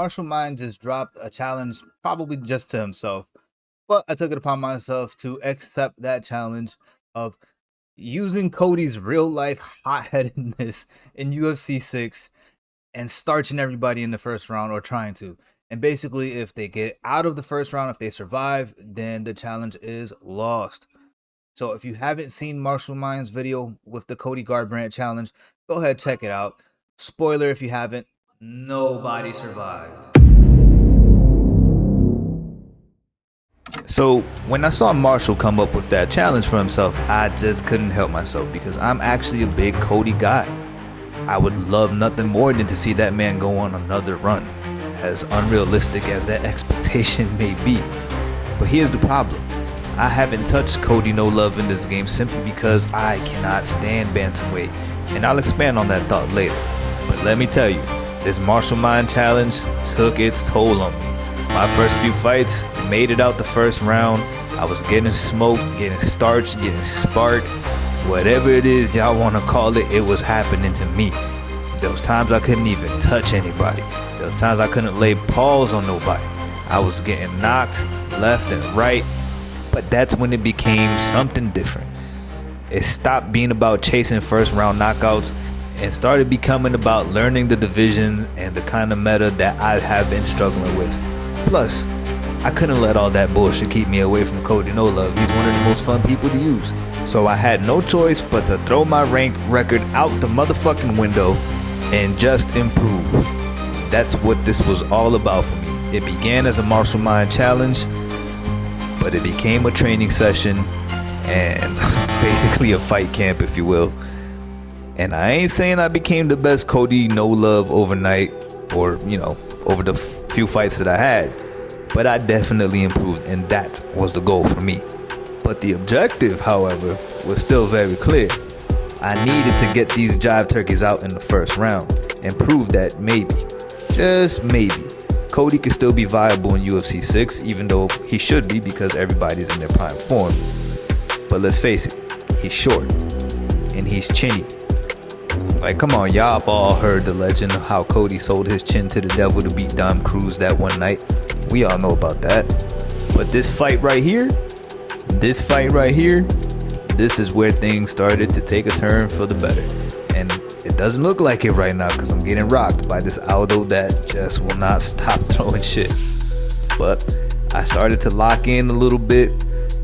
Marshall Mind just dropped a challenge, probably just to himself. But I took it upon myself to accept that challenge of using Cody's real life hot-headedness in UFC 6 and starching everybody in the first round, or trying to. And basically, if they get out of the first round, if they survive, then the challenge is lost. So if you haven't seen Marshall Mind's video with the Cody Garbrandt challenge, go ahead, check it out. Spoiler if you haven't, nobody survived. So when I saw Marshall come up with that challenge for himself, I just couldn't help myself because I'm actually a big Cody guy. I would love nothing more than to see that man go on another run, as unrealistic as that expectation may be. But here's the problem. I haven't touched Cody No Love in this game simply because I cannot stand bantamweight, and I'll expand on that thought later. But let me tell you, this Marshall Mind challenge took its toll on me. My first few fights made it out the first round. I was getting smoked, getting starched, getting sparked. Whatever it is y'all want to call it, it was happening to me. There was times I couldn't even touch anybody. There was times I couldn't lay paws on nobody. I was getting knocked left and right. But that's when it became something different. It stopped being about chasing first round knockouts and started becoming about learning the division and the kind of meta that I have been struggling with. Plus, I couldn't let all that bullshit keep me away from Cody No Love. He's one of the most fun people to use. So I had no choice but to throw my ranked record out the motherfucking window and just improve. That's what this was all about for me. It began as a Marshall Mind challenge, but it became a training session and basically a fight camp, if you will. And I ain't saying I became the best Cody No Love overnight or, over the few fights that I had, but I definitely improved, and that was the goal for me. But the objective, however, was still very clear. I needed to get these jive turkeys out in the first round and prove that maybe, just maybe, Cody could still be viable in UFC 6, even though he should be because everybody's in their prime form. But let's face it, he's short and he's chinny. Like, come on, y'all have all heard the legend of how Cody sold his chin to the devil to beat Dom Cruz that one night. We all know about that. But this fight right here, this is where things started to take a turn for the better. And it doesn't look like it right now because I'm getting rocked by this Aldo that just will not stop throwing shit. But I started to lock in a little bit,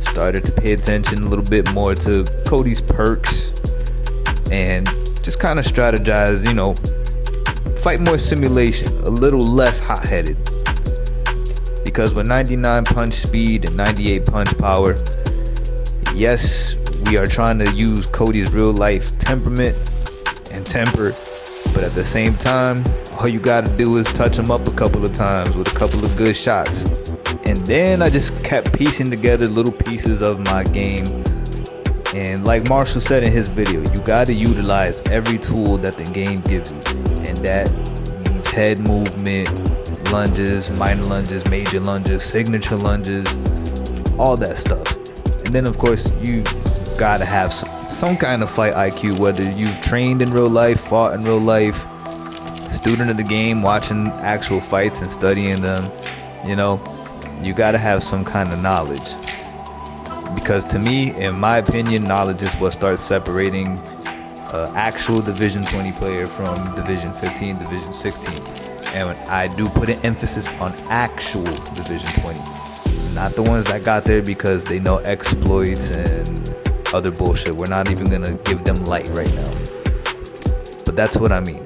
started to pay attention a little bit more to Cody's perks, and just kind of strategize, fight more simulation, a little less hot-headed. Because with 99 punch speed and 98 punch power, yes, we are trying to use Cody's real life temperament and temper, but at the same time, all you gotta do is touch him up a couple of times with a couple of good shots. And then I just kept piecing together little pieces of my game. And like Marshall said in his video, you gotta utilize every tool that the game gives you. And that means head movement, lunges, minor lunges, major lunges, signature lunges, all that stuff. And then of course you gotta have some kind of fight IQ, whether you've trained in real life, fought in real life, student of the game, watching actual fights and studying them. You gotta have some kind of knowledge. Because to me, in my opinion, knowledge is what starts separating an actual Division 20 player from Division 15, Division 16. And I do put an emphasis on actual Division 20. Not the ones that got there because they know exploits and other bullshit. We're not even gonna give them light right now. But that's what I mean.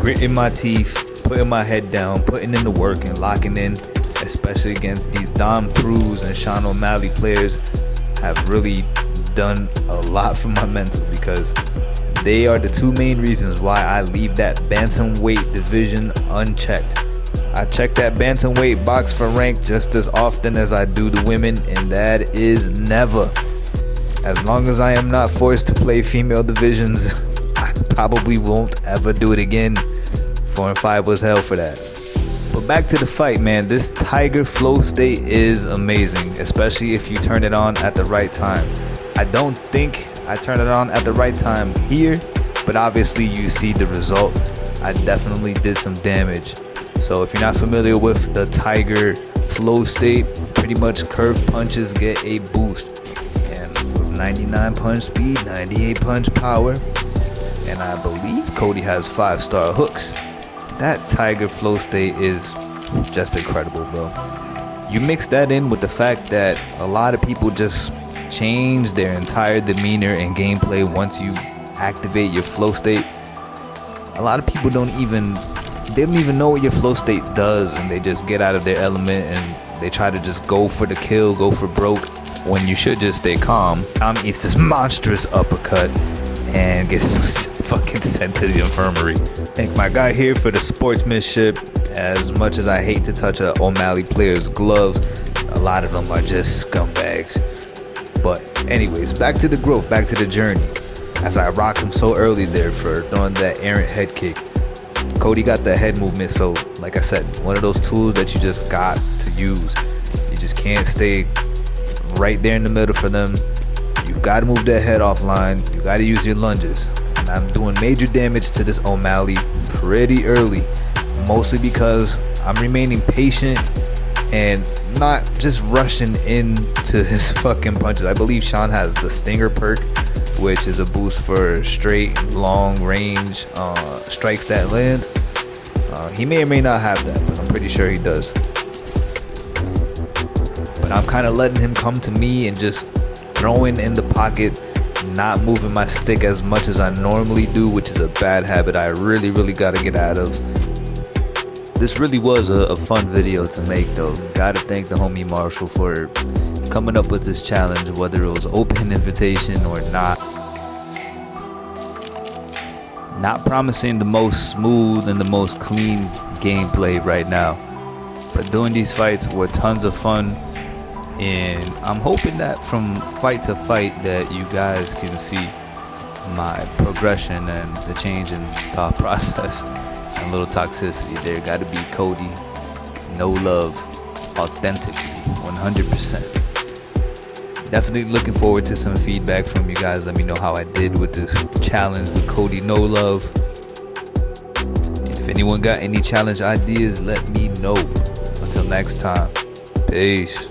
Gritting my teeth, putting my head down, putting in the work and locking in, especially against these Dom Cruz and Sean O'Malley players, have really done a lot for my mental because they are the two main reasons why I leave that bantamweight division unchecked. I check that bantamweight box for rank just as often as I do the women, and that is never. As long as I am not forced to play female divisions, I probably won't ever do it again. 4 and 5 was hell for that. But back to the fight, man. This Tiger flow state is amazing, especially if you turn it on at the right time. I don't think I turned it on at the right time here, but obviously you see the result. I definitely did some damage. So if you're not familiar with the Tiger flow state, pretty much curved punches get a boost. And with 99 punch speed, 98 punch power, and I believe Cody has 5-star hooks, that Tiger flow state is just incredible, bro. You mix that in with the fact that a lot of people just change their entire demeanor and gameplay once you activate your flow state. A lot of people don't even know what your flow state does, and they just get out of their element and they try to just go for the kill, go for broke, when you should just stay calm. Tom eats this monstrous uppercut and gets fucking sent to the infirmary. Thank my guy here for the sportsmanship. As much as I hate to touch a O'Malley player's gloves, a lot of them are just scumbags. But anyways, back to the growth, back to the journey. As I rocked him so early there for throwing that errant head kick, Cody got the head movement, so like I said, one of those tools that you just got to use. You just can't stay right there in the middle for them. You got to move that head offline. You got to use your lunges. And I'm doing major damage to this O'Malley pretty early, mostly because I'm remaining patient and not just rushing into his fucking punches. I believe Sean has the Stinger perk, which is a boost for straight, long range strikes that land. He may or may not have that, but I'm pretty sure he does. But I'm kind of letting him come to me and just throwing in the pocket, not moving my stick as much as I normally do, which is a bad habit I really got to get out of. This really was a fun video to make, though. Gotta thank the homie Marshall for coming up with this challenge, whether it was open invitation or not. Not promising the most smooth and the most clean gameplay right now, but doing these fights were tons of fun, and I'm hoping that from fight to fight that you guys can see my progression and the change in thought process. A little toxicity there. Got to be Cody. No love. Authentically. 100%. Definitely looking forward to some feedback from you guys. Let me know how I did with this challenge with Cody No Love. If anyone got any challenge ideas, let me know. Until next time. Peace.